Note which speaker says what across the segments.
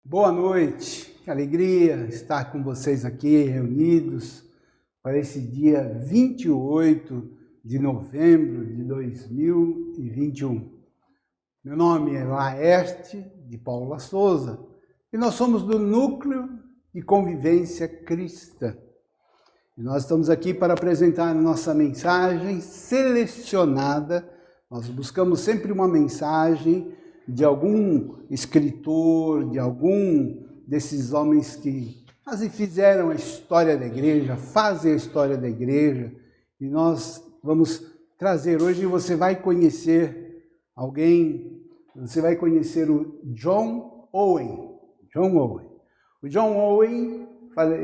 Speaker 1: Boa noite, que alegria estar com vocês aqui reunidos para esse dia 28 de novembro de 2021. Meu nome é Laerte de Paula Souza e nós somos do Núcleo de Convivência Cristã. E nós estamos aqui para apresentar nossa mensagem selecionada. Nós buscamos sempre uma mensagem de algum escritor, de algum desses homens que fizeram a história da igreja, fazem a história da igreja, e nós vamos trazer hoje, você vai conhecer alguém, você vai conhecer o John Owen. O John Owen,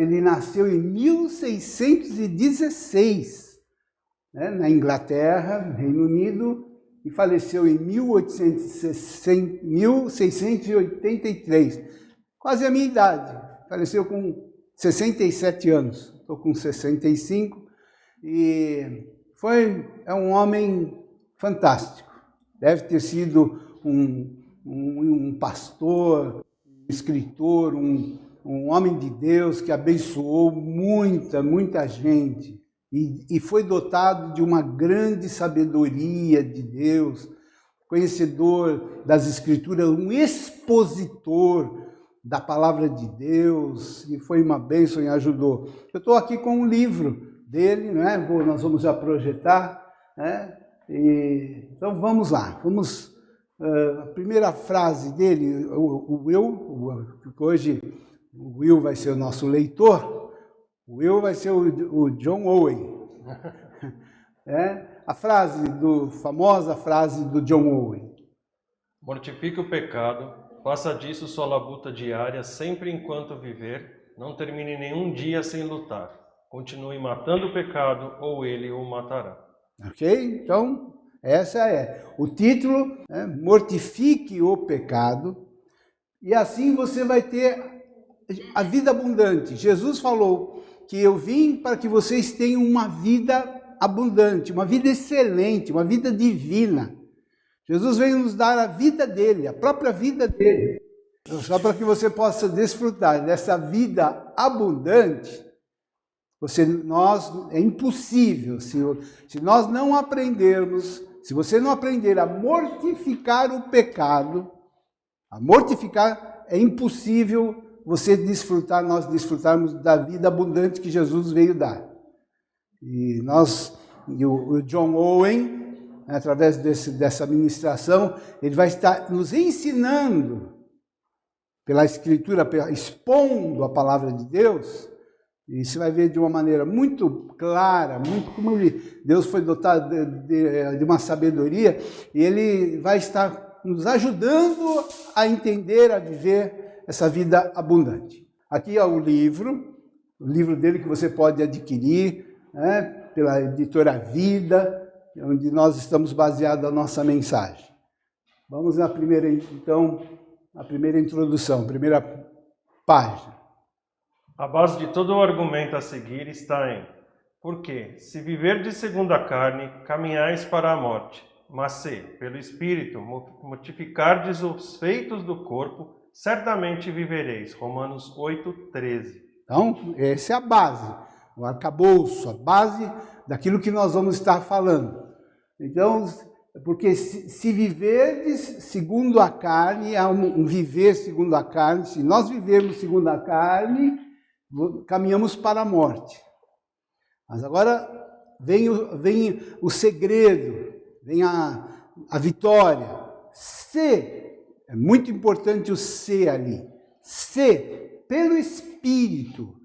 Speaker 1: ele nasceu em 1616, na Inglaterra, Reino Unido, e faleceu em 1683, quase a minha idade. Faleceu com 67 anos, estou com 65, e é um homem fantástico. Deve ter sido um pastor, um escritor, um homem de Deus que abençoou muita gente. E foi dotado de uma grande sabedoria de Deus, conhecedor das Escrituras, um expositor da palavra de Deus, e foi uma bênção e ajudou. Eu estou aqui com um livro dele, nós vamos já projetar, então vamos lá, a primeira frase dele, porque hoje o Will vai ser o nosso leitor. O Will vai ser o John Owen. A famosa frase do John Owen.
Speaker 2: Mortifique o pecado, faça disso sua labuta diária, sempre enquanto viver, não termine nenhum dia sem lutar. Continue matando o pecado, ou ele o matará.
Speaker 1: Ok? Então, essa é. O título é Mortifique o pecado, e assim você vai ter a vida abundante. Jesus falou que eu vim para que vocês tenham uma vida abundante, uma vida excelente, uma vida divina. Jesus veio nos dar a vida dele, a própria vida dele, só para que você possa desfrutar dessa vida abundante. É impossível, se nós não aprendermos, se você não aprender a mortificar o pecado, é impossível nós desfrutarmos da vida abundante que Jesus veio dar. E o John Owen, através dessa ministração, ele vai estar nos ensinando, pela Escritura, expondo a palavra de Deus, e você vai ver de uma maneira muito clara, muito como Deus foi dotado de uma sabedoria, e ele vai estar nos ajudando a entender, a viver essa vida abundante. Aqui é o livro dele que você pode adquirir, pela editora Vida, onde nós estamos baseados a nossa mensagem. Vamos à primeira introdução, primeira página.
Speaker 2: A base de todo o argumento a seguir está em: porque, se viver de segundo a carne, caminhais para a morte, mas se, pelo Espírito, mortificardes os feitos do corpo, certamente vivereis. Romanos 8:13.
Speaker 1: Então, essa é a base, o arcabouço, a base daquilo que nós vamos estar falando. Então, porque se viverdes segundo a carne, há um viver segundo a carne, se nós vivermos segundo a carne, caminhamos para a morte. Mas agora vem o segredo, vem a vitória. É muito importante o ser ali. Se, pelo Espírito,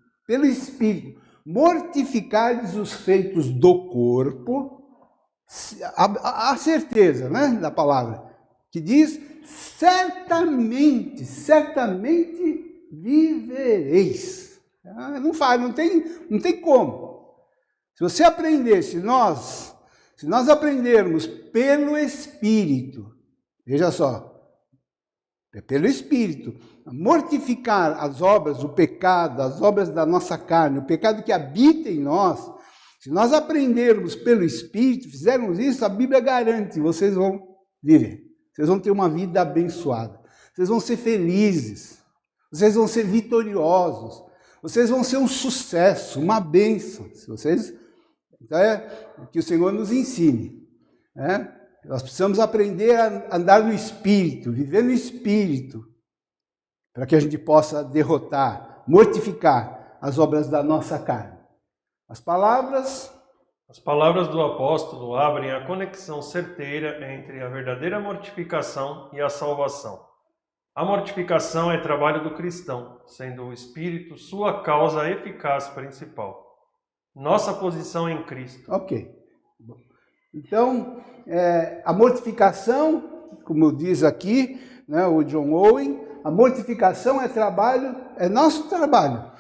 Speaker 1: mortificardes os feitos do corpo, a certeza, da palavra, que diz, certamente vivereis. Não tem como. Se você aprender, se nós aprendermos pelo Espírito, veja só, pelo Espírito, mortificar as obras, o pecado, as obras da nossa carne, o pecado que habita em nós, se nós aprendermos pelo Espírito, fizermos isso, a Bíblia garante, vocês vão viver. Vocês vão ter uma vida abençoada. Vocês vão ser felizes. vocês vão ser vitoriosos, vocês vão ser um sucesso, uma bênção. Se vocês, então que o Senhor nos ensine. Né? Nós precisamos aprender a andar no Espírito, viver no Espírito, para que a gente possa derrotar, mortificar as obras da nossa carne. As palavras
Speaker 2: do apóstolo abrem a conexão certeira entre a verdadeira mortificação e a salvação. A mortificação é trabalho do cristão, sendo o Espírito sua causa eficaz principal. Nossa posição em Cristo.
Speaker 1: Ok. Então, a mortificação, como diz aqui, né, o John Owen, a mortificação é trabalho, é nosso trabalho.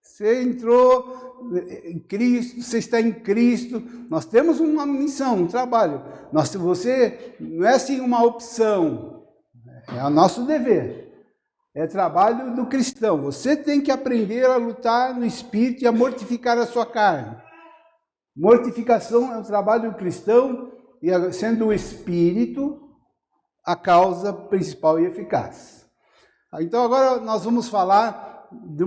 Speaker 1: Você entrou em Cristo, você está em Cristo, nós temos uma missão, um trabalho. Você não é assim uma opção, é o nosso dever. É trabalho do cristão. Você tem que aprender a lutar no Espírito e a mortificar a sua carne. Mortificação é o trabalho do cristão, e sendo o Espírito a causa principal e eficaz. Então agora nós vamos falar de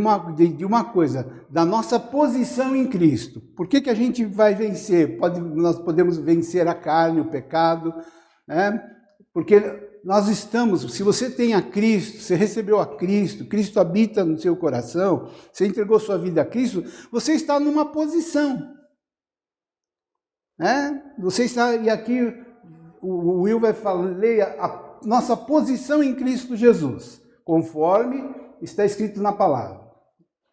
Speaker 1: uma coisa, da nossa posição em Cristo. Por que a gente vai vencer? Nós podemos vencer a carne, o pecado, né? Porque nós estamos, se você tem a Cristo, você recebeu a Cristo, Cristo habita no seu coração, você entregou sua vida a Cristo, você está numa posição. Você está, e aqui o Will vai falar, leia a nossa posição em Cristo Jesus, conforme está escrito na palavra.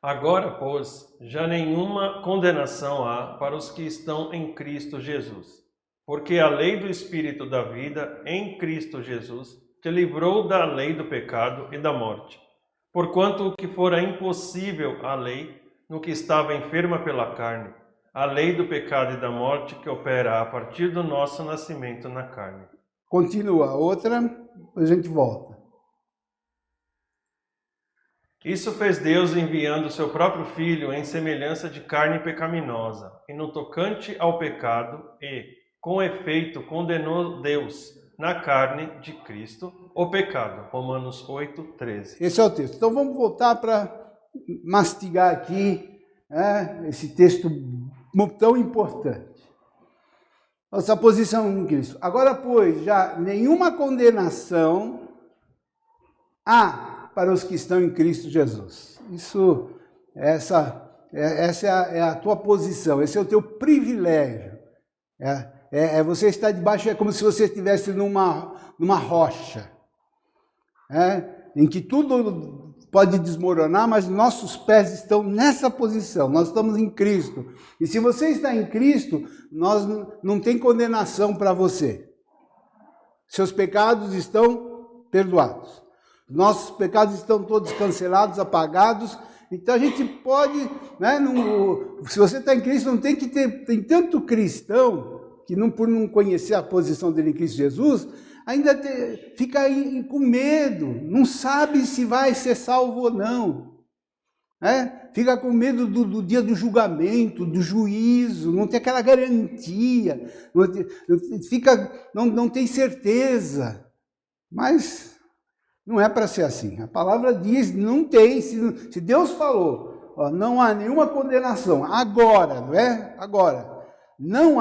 Speaker 2: Agora, pois, já nenhuma condenação há para os que estão em Cristo Jesus. Porque a lei do Espírito da vida em Cristo Jesus te livrou da lei do pecado e da morte. Porquanto o que fora impossível à lei, no que estava enferma pela carne, a lei do pecado e da morte que opera a partir do nosso nascimento na carne.
Speaker 1: Continua, outra, depois a gente volta.
Speaker 2: Isso fez Deus enviando seu próprio Filho em semelhança de carne pecaminosa, e no tocante ao pecado, com efeito, condenou Deus na carne de Cristo o pecado. Romanos 8:13.
Speaker 1: Esse é o texto. Então vamos voltar para mastigar aqui esse texto tão importante. Nossa posição em Cristo. Agora, pois, já nenhuma condenação há para os que estão em Cristo Jesus. Essa é a tua posição, esse é o teu privilégio. Você está debaixo, é como se você estivesse numa rocha, em que tudo pode desmoronar, mas nossos pés estão nessa posição, nós estamos em Cristo. E se você está em Cristo, não tem condenação para você. Seus pecados estão perdoados. Nossos pecados estão todos cancelados, apagados. Então a gente pode, se você está em Cristo, não tem que ter, tem tanto cristão que por não conhecer a posição dele em Cristo Jesus, ainda fica com medo, não sabe se vai ser salvo ou não. Fica com medo do dia do julgamento, do juízo, não tem aquela garantia, não tem certeza. Mas não é para ser assim. A palavra diz, não tem, se Deus falou, não há nenhuma condenação, agora, não é? Agora, não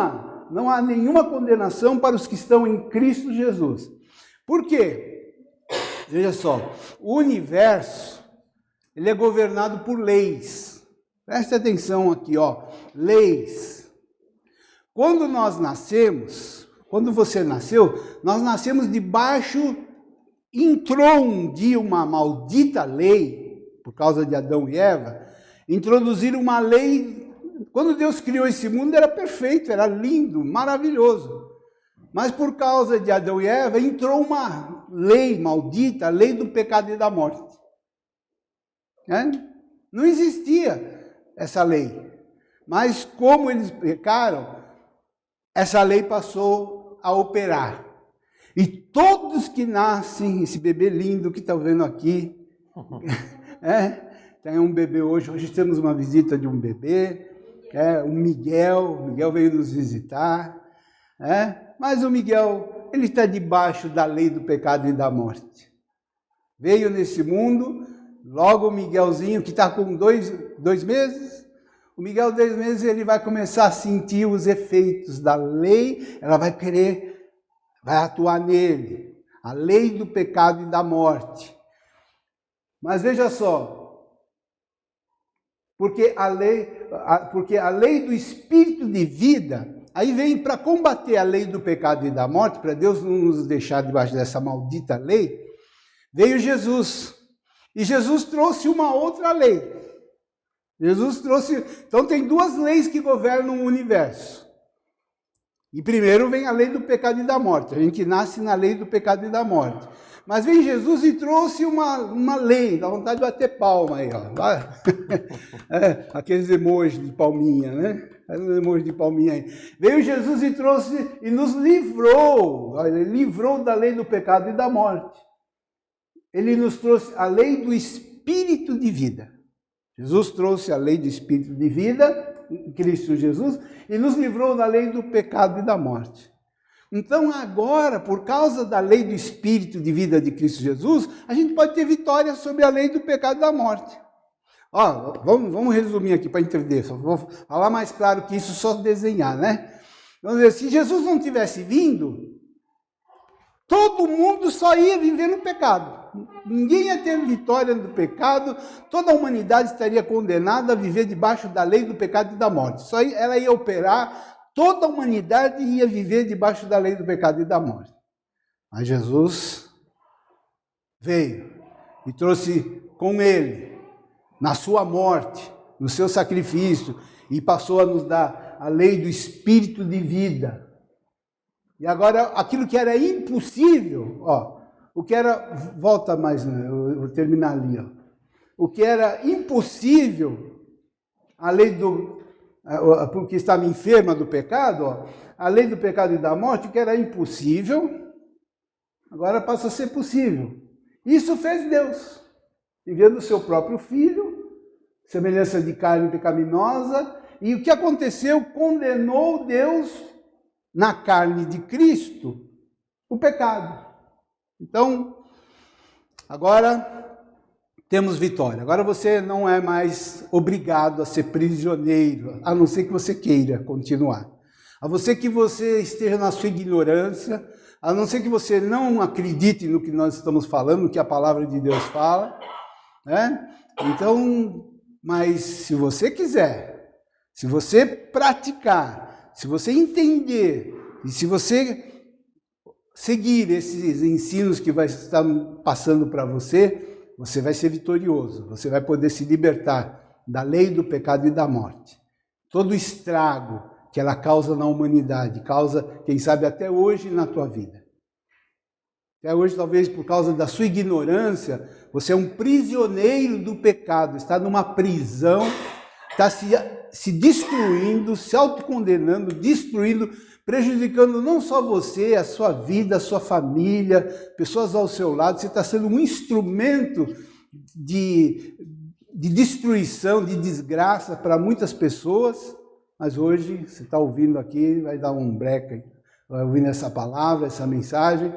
Speaker 1: há nenhuma condenação para os que estão em Cristo Jesus. Por quê? Veja só, o universo, ele é governado por leis. Preste atenção aqui, leis. Quando nós nascemos, quando você nasceu, nós nascemos debaixo, entrou um dia uma maldita lei, por causa de Adão e Eva, introduziram uma lei. Quando Deus criou esse mundo era perfeito, era lindo, maravilhoso. Mas por causa de Adão e Eva entrou uma lei maldita, a lei do pecado e da morte. Não existia essa lei. Mas como eles pecaram, essa lei passou a operar. E todos que nascem, esse bebê lindo que está vendo aqui, tem um bebê hoje temos uma visita de um bebê, o Miguel veio nos visitar, mas o Miguel, ele está debaixo da lei do pecado e da morte. Veio nesse mundo, logo o Miguelzinho, que está com dois meses, o Miguel, 2 meses, ele vai começar a sentir os efeitos da lei, ela vai atuar nele, a lei do pecado e da morte. Mas veja só, porque a lei do espírito de vida, aí vem para combater a lei do pecado e da morte, para Deus não nos deixar debaixo dessa maldita lei, veio Jesus. E Jesus trouxe uma outra lei. Então tem 2 leis que governam o universo. E primeiro vem a lei do pecado e da morte. A gente nasce na lei do pecado e da morte. Mas vem Jesus e trouxe uma lei, dá vontade de bater palma aí, ó. Aqueles emojis de palminha, né? Aqueles emojis de palminha aí. Veio Jesus e trouxe e nos livrou. Ele livrou da lei do pecado e da morte. Ele nos trouxe a lei do espírito de vida. Jesus trouxe a lei do espírito de vida, em Cristo Jesus, e nos livrou da lei do pecado e da morte. Então agora, por causa da lei do espírito de vida de Cristo Jesus, a gente pode ter vitória sobre a lei do pecado e da morte. Ó, vamos resumir aqui para entender, só vou falar mais claro que isso, só desenhar, né? Vamos dizer, se Jesus não tivesse vindo, todo mundo só ia viver no pecado. Ninguém ia ter vitória do pecado, toda a humanidade estaria condenada a viver debaixo da lei do pecado e da morte. Só ela ia operar, toda a humanidade ia viver debaixo da lei do pecado e da morte. Mas Jesus veio e trouxe com ele, na sua morte, no seu sacrifício, e passou a nos dar a lei do espírito de vida. E agora, aquilo que era impossível, ó, o que era, volta mais, eu vou terminar ali, ó. O que era impossível, a lei porque estava enferma do pecado, ó, a lei do pecado e da morte, o que era impossível, agora passa a ser possível. Isso fez Deus, enviando o seu próprio Filho, semelhança de carne pecaminosa, e o que aconteceu? Condenou Deus, na carne de Cristo, o pecado. Então, agora temos vitória. Agora você não é mais obrigado a ser prisioneiro, a não ser que você queira continuar. A você que você esteja na sua ignorância, a não ser que você não acredite no que nós estamos falando, no que a palavra de Deus fala, né? Então, mas se você quiser, se você praticar, se você entender, e se você seguir esses ensinos que vai estar passando para você, você vai ser vitorioso, você vai poder se libertar da lei do pecado e da morte. Todo o estrago que ela causa na humanidade, causa, quem sabe, até hoje na tua vida. Até hoje, talvez por causa da sua ignorância, você é um prisioneiro do pecado, está numa prisão, está se destruindo, se autocondenando, destruindo, prejudicando não só você, a sua vida, a sua família, pessoas ao seu lado. Você está sendo um instrumento de destruição, de desgraça para muitas pessoas, mas hoje você está ouvindo aqui, vai dar um break, vai ouvindo essa palavra, essa mensagem,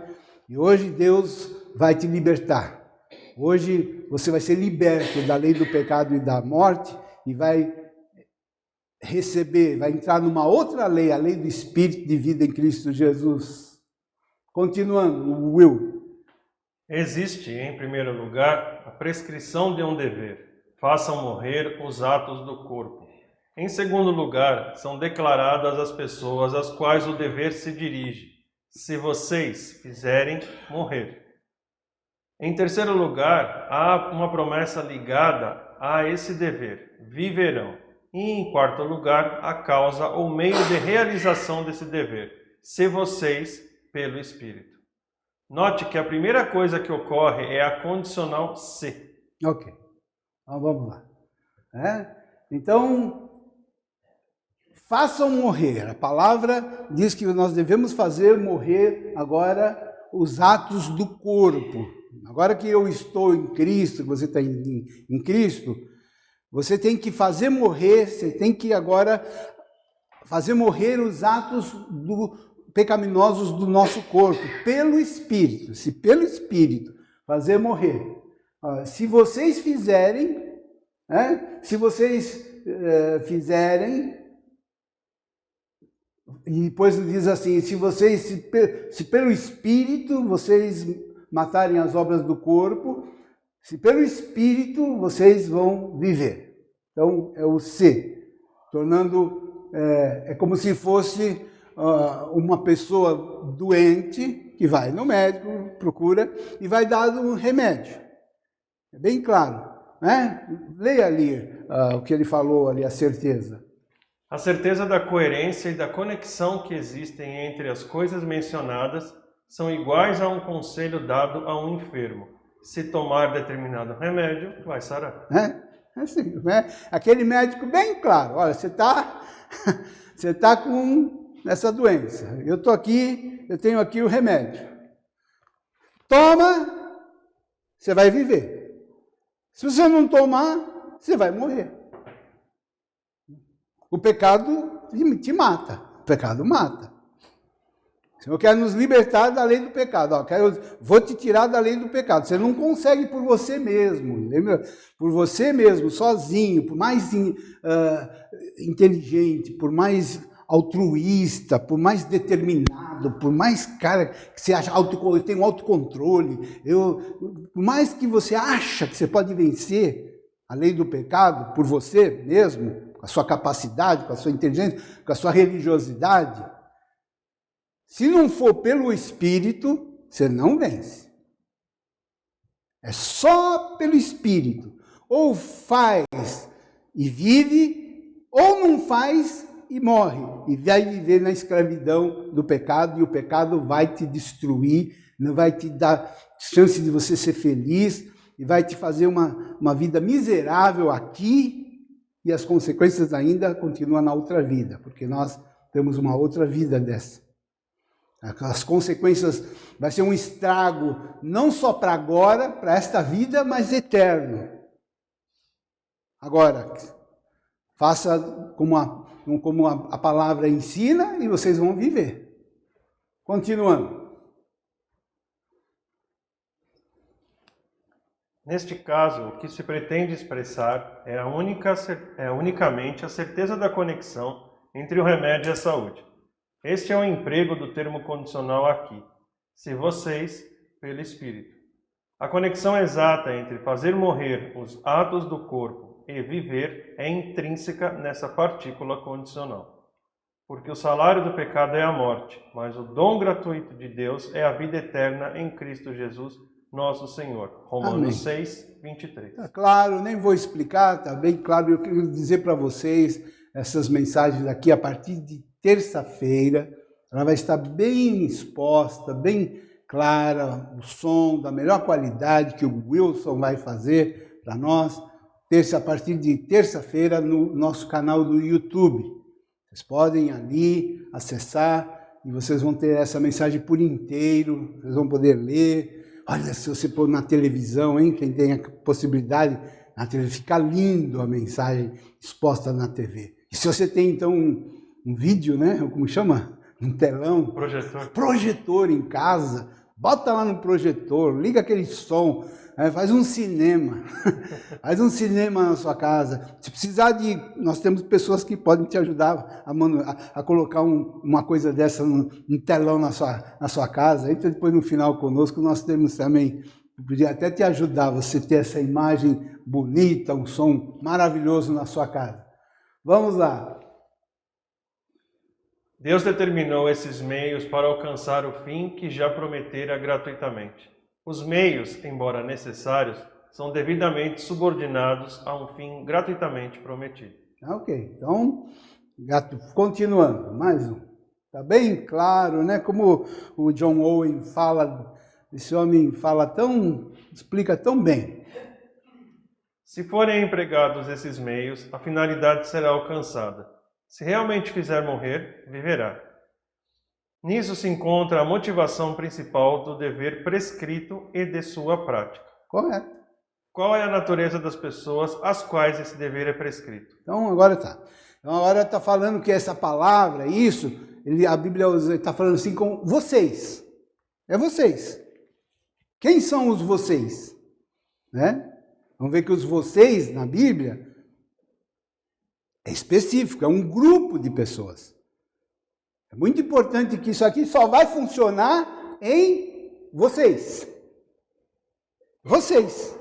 Speaker 1: e hoje Deus vai te libertar. Hoje você vai ser liberto da lei do pecado e da morte e vai receber, vai entrar numa outra lei, a lei do Espírito de vida em Cristo Jesus. Continuando, Will.
Speaker 2: Existe, em primeiro lugar, a prescrição de um dever. Façam morrer os atos do corpo. Em segundo lugar, são declaradas as pessoas às quais o dever se dirige. Se vocês fizerem morrer. Em terceiro lugar, há uma promessa ligada a esse dever. Viverão. E, em quarto lugar, a causa ou meio de realização desse dever, se vocês, pelo Espírito. Note que a primeira coisa que ocorre é a condicional se.
Speaker 1: Ok, então vamos lá. Então, façam morrer. A palavra diz que nós devemos fazer morrer agora os atos do corpo. Agora que eu estou em Cristo, que você está em Cristo, você tem que fazer morrer, você tem que agora fazer morrer os atos pecaminosos do nosso corpo, pelo Espírito. Se pelo Espírito fazer morrer. Se vocês fizerem, se vocês fizerem, e depois diz assim, se pelo Espírito vocês matarem as obras do corpo, se pelo Espírito vocês vão viver. Então é o C, tornando, é como se fosse uma pessoa doente que vai no médico, procura e vai dar um remédio. É bem claro, né? Leia ali o que ele falou ali, a certeza.
Speaker 2: A certeza da coerência e da conexão que existem entre as coisas mencionadas são iguais a um conselho dado a um enfermo. Se tomar determinado remédio, vai sarar.
Speaker 1: É assim, né? Aquele médico bem claro, olha, você tá com essa doença, eu tenho aqui o remédio. Toma, você vai viver. Se você não tomar, você vai morrer. O pecado te mata. O pecado mata. O Senhor quer nos libertar da lei do pecado. Vou te tirar da lei do pecado. Você não consegue por você mesmo. Lembra? Por você mesmo, sozinho, por mais inteligente, por mais altruísta, por mais determinado, por mais cara que você acha, eu tenho autocontrole, por mais que você acha que você pode vencer a lei do pecado por você mesmo, com a sua capacidade, com a sua inteligência, com a sua religiosidade, se não for pelo Espírito, você não vence. É só pelo Espírito. Ou faz e vive, ou não faz e morre. E vai viver na escravidão do pecado, e o pecado vai te destruir, não vai te dar chance de você ser feliz, e vai te fazer uma vida miserável aqui, e as consequências ainda continuam na outra vida, porque nós temos uma outra vida dessa. As consequências vai ser um estrago, não só para agora, para esta vida, mas eterno. Agora, faça como a palavra ensina e vocês vão viver. Continuando.
Speaker 2: Neste caso, o que se pretende expressar é unicamente a certeza da conexão entre o remédio e a saúde. Este é o emprego do termo condicional aqui. Se vocês, pelo Espírito. A conexão exata entre fazer morrer os atos do corpo e viver é intrínseca nessa partícula condicional. Porque o salário do pecado é a morte, mas o dom gratuito de Deus é a vida eterna em Cristo Jesus, nosso Senhor. Romanos 6, 23.
Speaker 1: Tá claro, nem vou explicar, tá bem claro. Eu quero dizer para vocês, essas mensagens aqui, a partir de terça-feira, ela vai estar bem exposta, bem clara, o som da melhor qualidade que o Wilson vai fazer para nós, a partir de terça-feira no nosso canal do YouTube. Vocês podem ali acessar e vocês vão ter essa mensagem por inteiro, vocês vão poder ler. Olha, se você pôr na televisão, hein? Quem tem a possibilidade, na televisão, fica lindo a mensagem exposta na TV. E se você tem, então, um vídeo, né? Como chama? Um telão. Projetor em casa. Bota lá no projetor, liga aquele som, faz um cinema. Faz um cinema na sua casa. Se precisar nós temos pessoas que podem te ajudar a colocar uma coisa dessa um telão na sua casa. Então, depois no final conosco, nós temos também, podia até te ajudar, você ter essa imagem bonita, um som maravilhoso na sua casa. Vamos lá.
Speaker 2: Deus determinou esses meios para alcançar o fim que já prometera gratuitamente. Os meios, embora necessários, são devidamente subordinados a um fim gratuitamente prometido.
Speaker 1: Ok, então, continuando, mais um. Está bem claro, né? Como o John Owen fala, esse homem explica tão bem.
Speaker 2: Se forem empregados esses meios, a finalidade será alcançada. Se realmente fizer morrer, viverá. Nisso se encontra a motivação principal do dever prescrito e de sua prática.
Speaker 1: Correto.
Speaker 2: Qual é a natureza das pessoas às quais esse dever é prescrito?
Speaker 1: Então agora está falando que essa palavra, a Bíblia está falando assim com vocês. É vocês. Quem são os vocês? Né? Vamos ver que os vocês, na Bíblia, é específico, é um grupo de pessoas. É muito importante que isso aqui só vai funcionar em vocês. Vocês.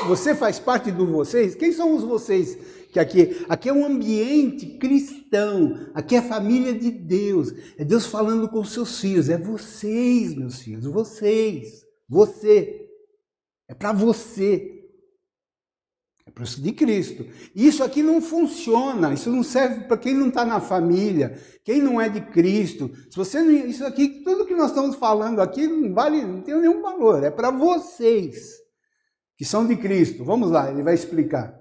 Speaker 1: Você faz parte do vocês? Quem são os vocês? Que aqui é um ambiente cristão, aqui é a família de Deus, é Deus falando com os seus filhos, é vocês, meus filhos, vocês, você, é para você, é para os de Cristo. Isso aqui não funciona, isso não serve para quem não está na família, quem não é de Cristo. Se você não, isso aqui, tudo que nós estamos falando aqui não vale, não tem nenhum valor, é para vocês que são de Cristo. Vamos lá, ele vai explicar.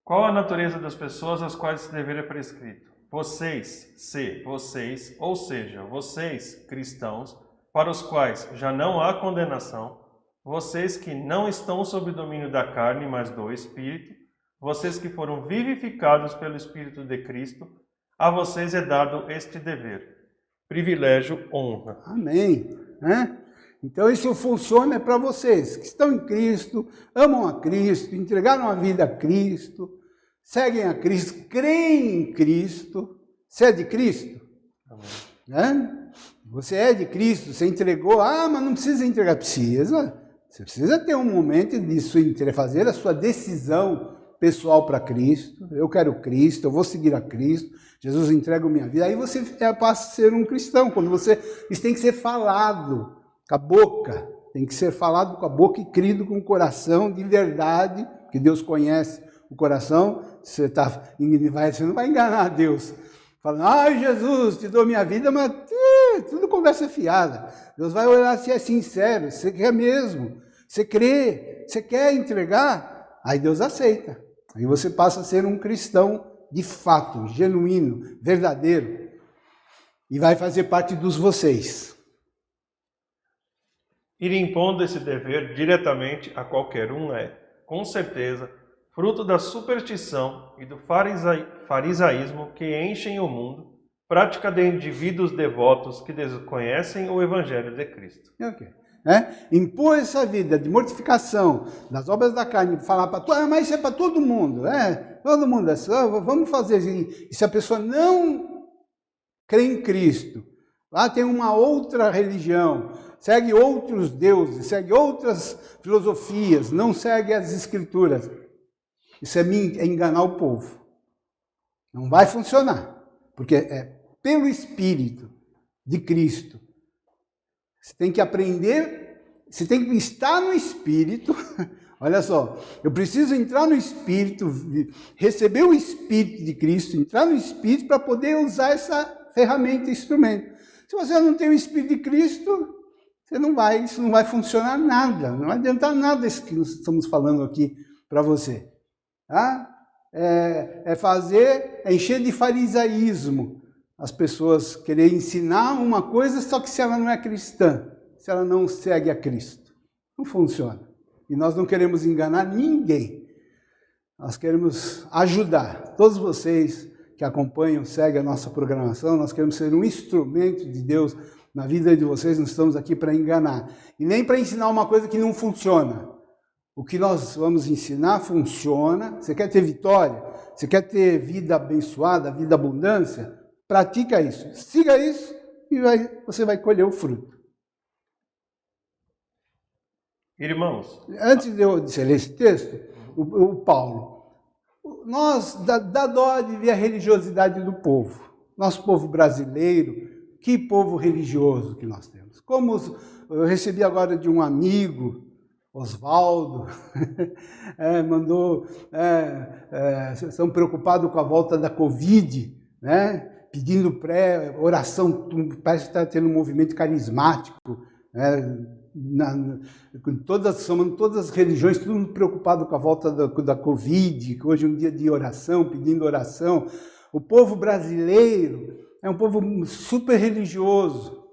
Speaker 2: Qual a natureza das pessoas às quais esse dever é prescrito? Vocês, ou seja, vocês, cristãos, para os quais já não há condenação, vocês que não estão sob o domínio da carne, mas do Espírito, vocês que foram vivificados pelo Espírito de Cristo, a vocês é dado este dever. Privilégio, honra.
Speaker 1: Amém. Então isso funciona para vocês que estão em Cristo, amam a Cristo, entregaram a vida a Cristo, seguem a Cristo, creem em Cristo. Você é de Cristo? Amém. Você é de Cristo, você entregou, mas não precisa entregar, precisa. Você precisa ter um momento de fazer a sua decisão pessoal para Cristo. Eu quero Cristo, eu vou seguir a Cristo, Jesus entrega a minha vida. Aí você passa a ser um cristão. Isso tem que ser falado com a boca, tem que ser falado com a boca e crido com o coração de verdade, que Deus conhece o coração. Você não vai enganar Deus, falando, Jesus, te dou minha vida, mas tudo conversa fiada. Deus vai olhar se é sincero, você quer mesmo, você crê, você quer entregar, aí Deus aceita. Aí você passa a ser um cristão de fato, genuíno, verdadeiro, e vai fazer parte dos vocês.
Speaker 2: Ir impondo esse dever diretamente a qualquer um é, com certeza, fruto da superstição e do farisaísmo que enchem o mundo, prática de indivíduos devotos que desconhecem o Evangelho de Cristo.
Speaker 1: Impor essa vida de mortificação das obras da carne, falar para mas isso é para todo mundo, todo mundo, vamos fazer assim. E se a pessoa não crê em Cristo, lá tem uma outra religião, segue outros deuses, segue outras filosofias, não segue as Escrituras. Isso é enganar o povo. Não vai funcionar, porque é pelo Espírito de Cristo. Você tem que aprender, você tem que estar no Espírito. Olha só, eu preciso entrar no Espírito, receber o Espírito de Cristo, entrar no Espírito para poder usar essa ferramenta, instrumento. Se você não tem o Espírito de Cristo, isso não vai funcionar nada, não vai adiantar nada isso que nós estamos falando aqui para você. É encher de farisaísmo as pessoas quererem ensinar uma coisa, só que se ela não é cristã, se ela não segue a Cristo, não funciona. E nós não queremos enganar ninguém, nós queremos ajudar todos vocês que acompanham, seguem a nossa programação. Nós queremos ser um instrumento de Deus na vida de vocês, não estamos aqui para enganar. E nem para ensinar uma coisa que não funciona. O que nós vamos ensinar funciona. Você quer ter vitória? Você quer ter vida abençoada, vida abundância? Pratica isso. Siga isso e você vai colher o fruto.
Speaker 2: Irmãos,
Speaker 1: antes de eu ler esse texto, o Paulo, nós dá dó de ver a religiosidade do povo. Nosso povo brasileiro, que povo religioso que nós temos. Como eu recebi agora de um amigo, Oswaldo, são preocupados com a volta da Covid, pedindo oração, parece que está tendo um movimento carismático, todas as religiões, todo mundo preocupado com a volta da Covid, que hoje é um dia de oração, pedindo oração. O povo brasileiro é um povo super religioso.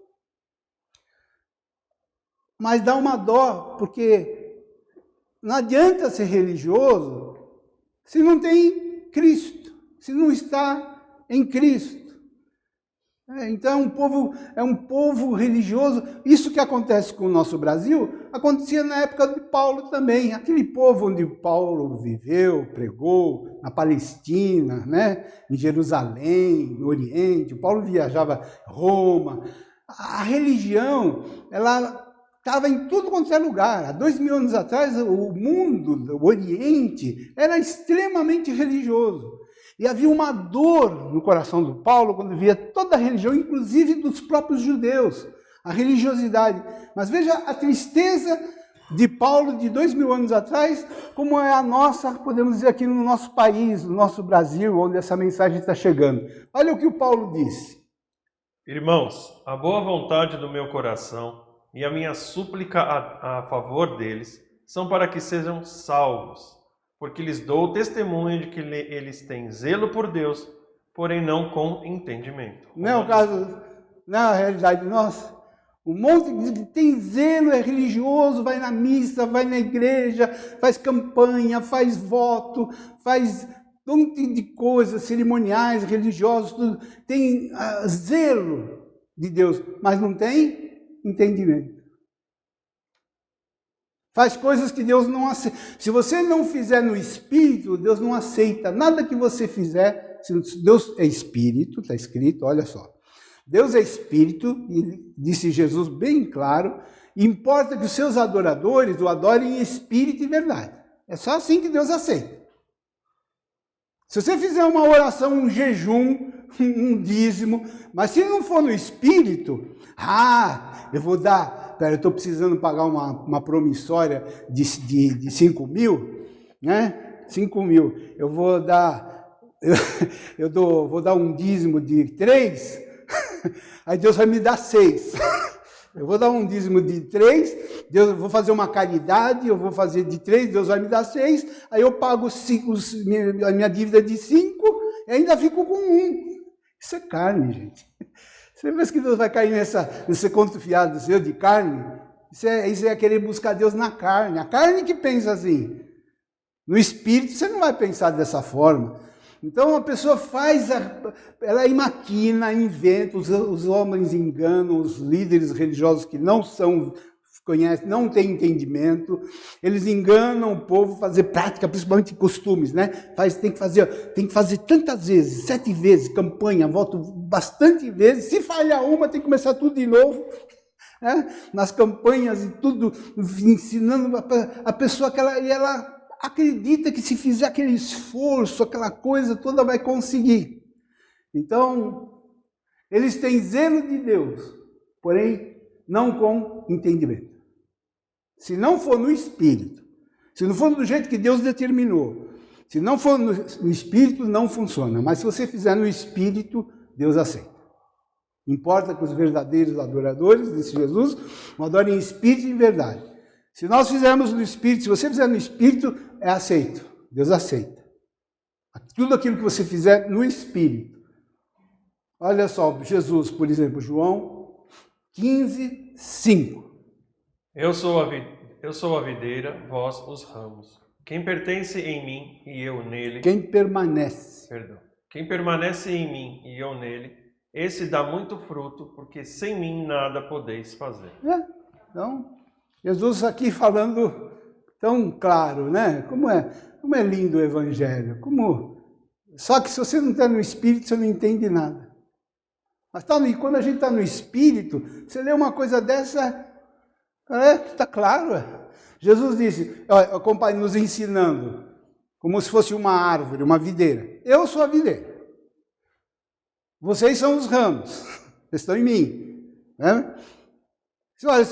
Speaker 1: Mas dá uma dó, porque não adianta ser religioso se não tem Cristo, se não está em Cristo. Então é um povo religioso. Isso que acontece com o nosso Brasil, acontecia na época de Paulo também. Aquele povo onde Paulo viveu, pregou, na Palestina, né? Em Jerusalém, no Oriente. Paulo viajava a Roma. A religião, ela estava em tudo quanto é lugar. Há 2000 anos atrás, o mundo, o Oriente, era extremamente religioso. E havia uma dor no coração do Paulo quando via toda a religião, inclusive dos próprios judeus, a religiosidade. Mas veja a tristeza de Paulo de 2000 anos atrás, como é a nossa, podemos dizer aqui no nosso país, no nosso Brasil, onde essa mensagem está chegando. Olha o que o Paulo disse.
Speaker 2: Irmãos, a boa vontade do meu coração e a minha súplica a favor deles são para que sejam salvos, porque lhes dou testemunho de que eles têm zelo por Deus, porém não com entendimento.
Speaker 1: Não é o caso, não é a realidade nossa. Um monte de tem zelo, é religioso, vai na missa, vai na igreja, faz campanha, faz voto, faz um monte de coisas cerimoniais, religiosos, tudo. Tem zelo de Deus, mas não tem entendimento. Faz coisas que Deus não aceita. Se você não fizer no Espírito, Deus não aceita. Nada que você fizer, Deus é Espírito, está escrito, olha só. Deus é Espírito, e disse Jesus bem claro, importa que os seus adoradores o adorem em Espírito e verdade. É só assim que Deus aceita. Se você fizer uma oração, um jejum, um dízimo, mas se não for no Espírito, eu vou dar... eu estou precisando pagar uma promissória de 5 mil, né? 5 mil. Eu vou dar, vou dar um dízimo de 3, aí Deus vai me dar 6. Eu vou dar um dízimo de 3, eu vou fazer uma caridade, eu vou fazer de 3, Deus vai me dar 6, aí eu pago a minha dívida de 5 e ainda fico com 1. Isso é carne, gente. Você vê que Deus vai cair nesse conto fiado seu de carne? Isso é querer buscar Deus na carne. A carne que pensa assim. No Espírito você não vai pensar dessa forma. Então a pessoa ela maquina, inventa, os homens enganam, os líderes religiosos que não conhecem, não têm entendimento, eles enganam o povo, fazer prática, principalmente costumes, né? Tem que fazer tantas vezes, 7 vezes, campanha, voto bastante vezes, se falhar uma, tem que começar tudo de novo, né? Nas campanhas e tudo, ensinando a pessoa que ela acredita que se fizer aquele esforço, aquela coisa toda vai conseguir. Então, eles têm zelo de Deus, porém, não com entendimento. Se não for no Espírito, se não for do jeito que Deus determinou, se não for no Espírito, não funciona. Mas se você fizer no Espírito, Deus aceita. Importa que os verdadeiros adoradores, disse Jesus, o adorem em Espírito e em verdade. Se nós fizermos no Espírito, se você fizer no Espírito, é aceito. Deus aceita. Tudo aquilo que você fizer no Espírito. Olha só, Jesus, por exemplo, João 15, 5.
Speaker 2: Eu sou a videira, vós os ramos. Quem pertence em mim e eu nele...
Speaker 1: Quem permanece.
Speaker 2: Perdão. Quem permanece em mim e eu nele, esse dá muito fruto, porque sem mim nada podeis fazer.
Speaker 1: Então, Jesus aqui falando tão claro, né? Como é lindo o Evangelho. Só que se você não está no Espírito, você não entende nada. Mas quando a gente está no Espírito, você lê uma coisa dessa, está claro. Jesus disse, nos ensinando, como se fosse uma árvore, uma videira. Eu sou a videira. Vocês são os ramos. Vocês estão em mim. Né? Olha,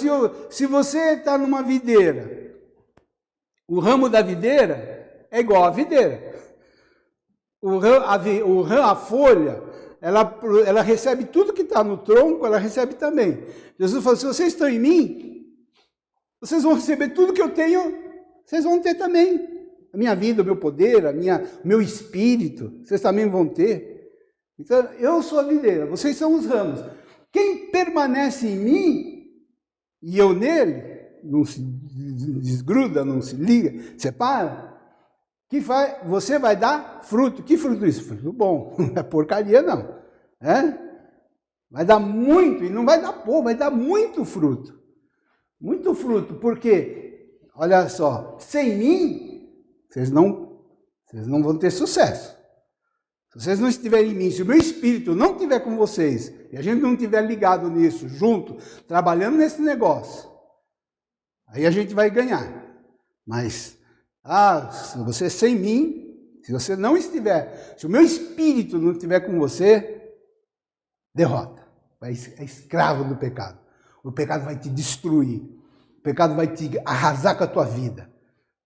Speaker 1: se você está numa videira, o ramo da videira é igual à videira. A folha, ela recebe tudo que está no tronco, ela recebe também. Jesus falou, se vocês estão em mim, vocês vão receber tudo que eu tenho, vocês vão ter também. A minha vida, o meu poder, o meu espírito, vocês também vão ter. Então, eu sou a videira, vocês são os ramos. Quem permanece em mim e eu nele, não se desgruda, não se liga, separa, você vai dar fruto. Que fruto é isso? Fruto bom, não é porcaria não. Vai dar muito, e não vai dar pouco, vai dar muito fruto. Muito fruto, porque, olha só, sem mim, vocês não vão ter sucesso. Se vocês não estiverem em mim, se o meu espírito não estiver com vocês, e a gente não estiver ligado nisso, junto, trabalhando nesse negócio, aí a gente vai ganhar. Mas, se você sem mim, se você não estiver, se o meu espírito não estiver com você, derrota. É escravo do pecado. O pecado vai te destruir. O pecado vai te arrasar com a tua vida.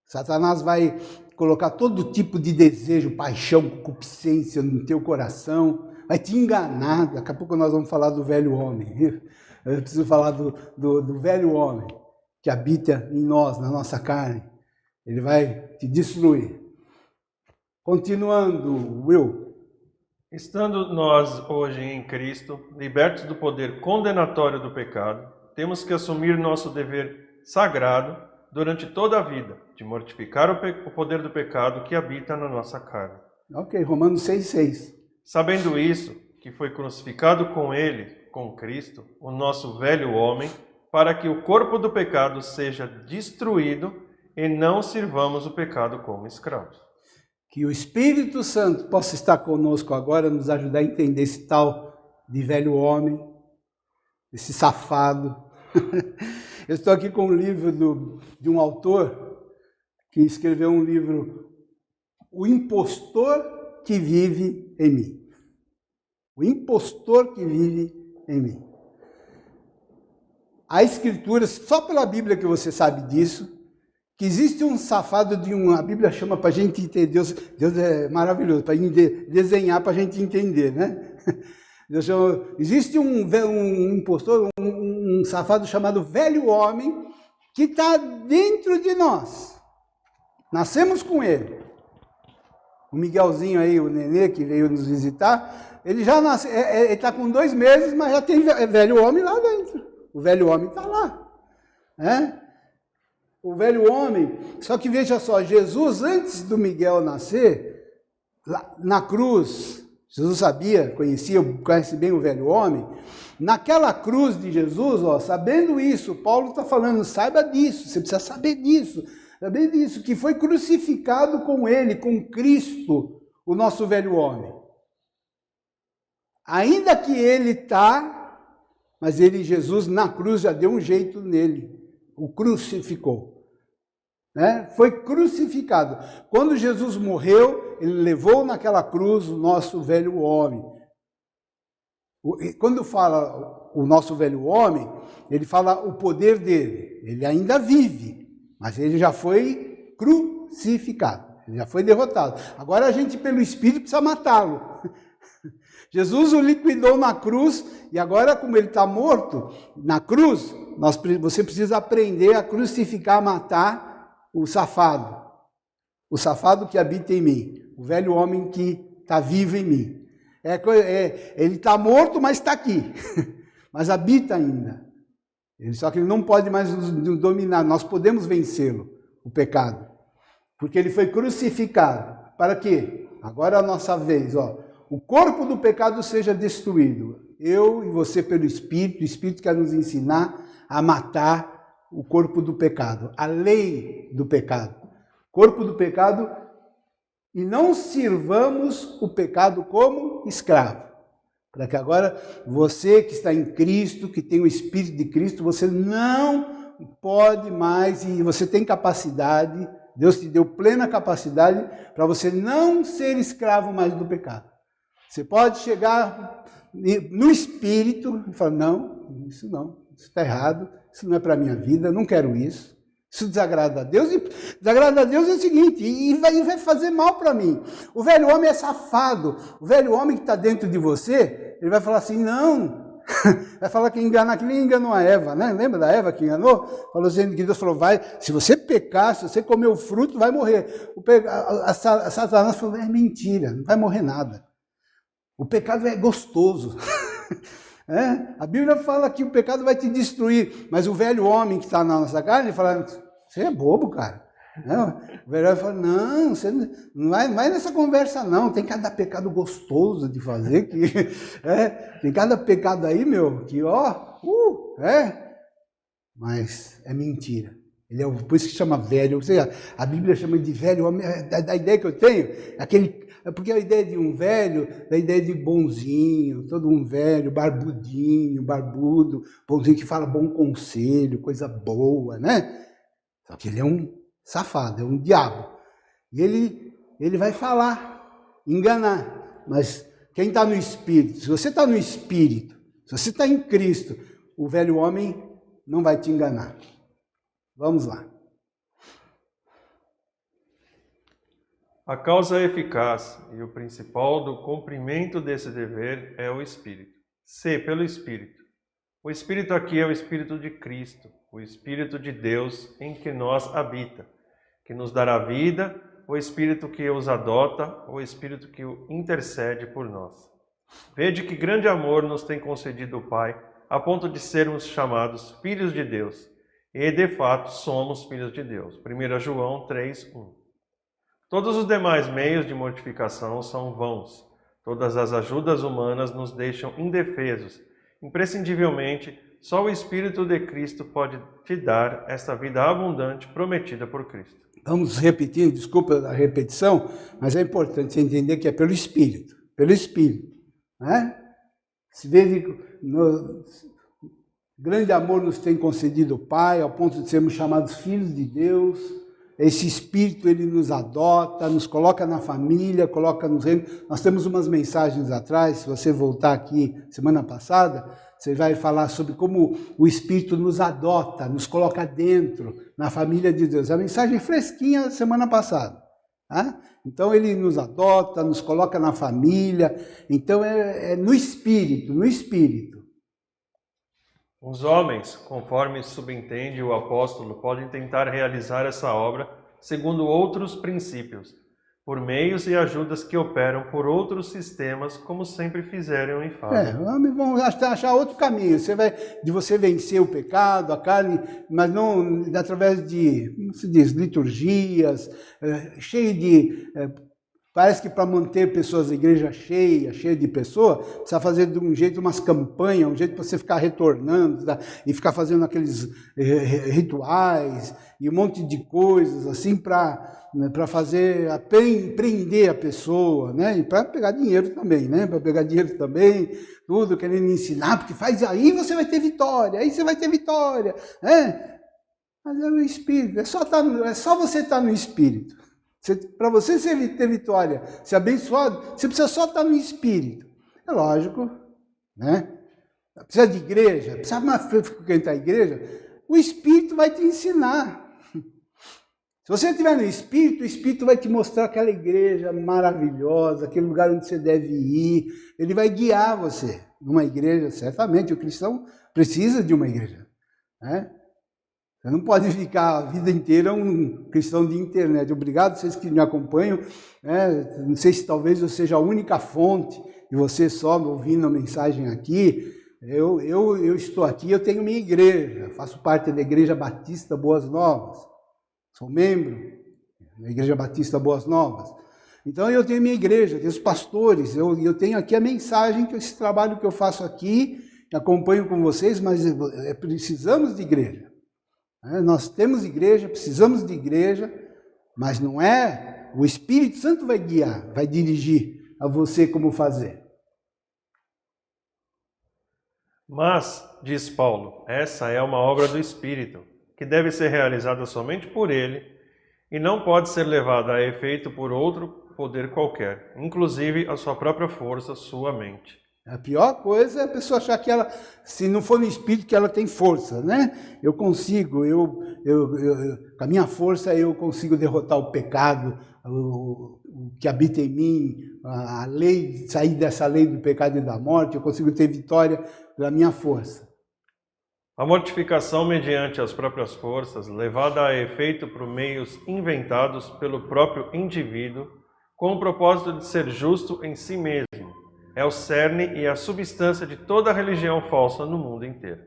Speaker 1: Satanás vai colocar todo tipo de desejo, paixão, concupiscência no teu coração. Vai te enganar. Daqui a pouco nós vamos falar do velho homem. Eu preciso falar do velho homem que habita em nós, na nossa carne. Ele vai te destruir. Continuando, Will.
Speaker 2: Estando nós hoje em Cristo, libertos do poder condenatório do pecado, temos que assumir nosso dever sagrado durante toda a vida, de mortificar o poder do pecado que habita na nossa carne.
Speaker 1: Ok, Romanos 6,6.
Speaker 2: Sabendo isso, que foi crucificado com ele, com Cristo, o nosso velho homem, para que o corpo do pecado seja destruído e não sirvamos o pecado como escravos.
Speaker 1: Que o Espírito Santo possa estar conosco agora, nos ajudar a entender esse tal de velho homem, esse safado. Eu estou aqui com um livro de um autor que escreveu um livro, O Impostor que Vive em Mim. O impostor que vive em mim. A Escritura, só pela Bíblia que você sabe disso, que existe um safado a Bíblia chama para a gente entender, Deus é maravilhoso, para desenhar para a gente entender, né? Deus chama, existe um impostor, um safado chamado velho homem, que está dentro de nós. Nascemos com ele. O Miguelzinho aí, o nenê que veio nos visitar, ele já nasceu, ele está com 2 meses, mas já tem velho homem lá dentro. O velho homem está lá, né? O velho homem, só que veja só, Jesus, antes do Miguel nascer, lá na cruz, Jesus conhece bem o velho homem, naquela cruz de Jesus, sabendo isso, Paulo está falando, saiba disso, você precisa saber disso, que foi crucificado com ele, com Cristo, o nosso velho homem. Ainda que ele está, mas Jesus na cruz já deu um jeito nele, o crucificou. Né? Foi crucificado. Quando Jesus morreu, ele levou naquela cruz o nosso velho homem. Quando fala o nosso velho homem, ele fala o poder dele. Ele ainda vive, mas ele já foi crucificado. Ele já foi derrotado. Agora a gente, pelo Espírito, precisa matá-lo. Jesus o liquidou na cruz, e agora, como ele está morto na cruz, você precisa aprender a crucificar, a matar o safado que habita em mim, o velho homem que está vivo em mim. Ele está morto, mas está aqui, mas habita ainda. Só que ele não pode mais nos dominar, nós podemos vencê-lo, o pecado, porque ele foi crucificado. Para quê? Agora é a nossa vez, o corpo do pecado seja destruído. Eu e você pelo Espírito, o Espírito quer nos ensinar a matar o corpo do pecado, a lei do pecado, corpo do pecado, e não sirvamos o pecado como escravo. Para que agora você que está em Cristo, que tem o Espírito de Cristo, você não pode mais, e você tem capacidade, Deus te deu plena capacidade para você não ser escravo mais do pecado. Você pode chegar no Espírito e falar, não, isso está errado, isso não é para a minha vida, não quero isso. Isso desagrada a Deus. E desagrada a Deus é o seguinte, e vai fazer mal para mim. O velho homem é safado. O velho homem que está dentro de você, ele vai falar assim, não. Vai falar que nem enganou a Eva, né? Lembra da Eva que enganou? Falou assim, que Deus falou, se você pecar, se você comer o fruto, vai morrer. A Satanás falou, é mentira, não vai morrer nada. O pecado é gostoso. A Bíblia fala que o pecado vai te destruir, mas o velho homem que está na nossa carne, ele fala, você é bobo, cara. Não, o velho homem fala, não, você não vai nessa conversa não, tem cada pecado gostoso de fazer, tem cada pecado aí, meu, que mas é mentira. Ele é por isso que chama velho, ou seja, a Bíblia chama de velho homem, da ideia que eu tenho, porque a ideia de um velho, da ideia de bonzinho, todo um velho, barbudinho, barbudo, bonzinho que fala bom conselho, coisa boa, né? Só que ele é um safado, é um diabo. E ele vai falar, enganar. Mas quem está no Espírito, se você está no Espírito, se você está em Cristo, o velho homem não vai te enganar. Vamos lá.
Speaker 2: A causa eficaz e o principal do cumprimento desse dever é o Espírito. C. Pelo Espírito. O Espírito aqui é o Espírito de Cristo, o Espírito de Deus em que nós habita, que nos dará vida, o Espírito que os adota, o Espírito que o intercede por nós. Vede que grande amor nos tem concedido o Pai, a ponto de sermos chamados filhos de Deus. E, de fato, somos filhos de Deus. 1 João 3:1. Todos os demais meios de mortificação são vãos. Todas as ajudas humanas nos deixam indefesos. Imprescindivelmente, só o Espírito de Cristo pode te dar esta vida abundante prometida por Cristo.
Speaker 1: Vamos repetir, desculpa a repetição, mas é importante você entender que é pelo Espírito. Pelo Espírito. Né? Se vê grande amor nos tem concedido o Pai, ao ponto de sermos chamados filhos de Deus. Esse Espírito, ele nos adota, nos coloca na família, coloca nos reinos. Nós temos umas mensagens atrás, se você voltar aqui semana passada, você vai falar sobre como o Espírito nos adota, nos coloca dentro, na família de Deus. A mensagem fresquinha semana passada. Tá? Então ele nos adota, nos coloca na família. Então é no Espírito, no Espírito.
Speaker 2: Os homens, conforme subentende o apóstolo, podem tentar realizar essa obra segundo outros princípios, por meios e ajudas que operam por outros sistemas, como sempre fizeram e fazem.
Speaker 1: Vão achar outro caminho. De você vencer o pecado, a carne, mas não através de, como se diz, liturgias, cheio de... Parece que para manter pessoas da igreja cheia de pessoas, precisa fazer de um jeito umas campanhas, um jeito para você ficar retornando, tá? E ficar fazendo aqueles rituais e um monte de coisas assim para fazer, prender a pessoa, né? E para pegar dinheiro também, né? Para pegar dinheiro também, tudo querendo ensinar, porque faz aí você vai ter vitória, aí você vai ter vitória, né? Mas é o Espírito, é só você estar no Espírito. Para você ter vitória, ser abençoado, você precisa só estar no Espírito. É lógico, né? Precisa de igreja, precisa frequentar a igreja, o Espírito vai te ensinar. Se você estiver no Espírito, o Espírito vai te mostrar aquela igreja maravilhosa, aquele lugar onde você deve ir, ele vai guiar você. Numa igreja, certamente, o cristão precisa de uma igreja, né? Você não pode ficar a vida inteira um cristão de internet. Obrigado vocês que me acompanham. Não sei se talvez eu seja a única fonte de você só me ouvindo a mensagem aqui. Eu estou aqui, eu tenho minha igreja. Faço parte da Igreja Batista Boas Novas. Sou membro da Igreja Batista Boas Novas. Então eu tenho minha igreja, tenho os pastores. Eu tenho aqui a mensagem, esse trabalho que eu faço aqui, acompanho com vocês, mas precisamos de igreja. Nós temos igreja, precisamos de igreja, mas não é o Espírito Santo vai guiar, vai dirigir a você como fazer.
Speaker 2: Mas, diz Paulo, essa é uma obra do Espírito, que deve ser realizada somente por ele e não pode ser levada a efeito por outro poder qualquer, inclusive a sua própria força, sua mente.
Speaker 1: A pior coisa é a pessoa achar que ela, se não for no Espírito, que ela tem força, né? Eu consigo, com a minha força eu consigo derrotar o pecado, o que habita em mim, a lei, sair dessa lei do pecado e da morte, eu consigo ter vitória pela minha força.
Speaker 2: A mortificação mediante as próprias forças, levada a efeito por meios inventados pelo próprio indivíduo, com o propósito de ser justo em si mesmo, é o cerne e a substância de toda religião falsa no mundo inteiro.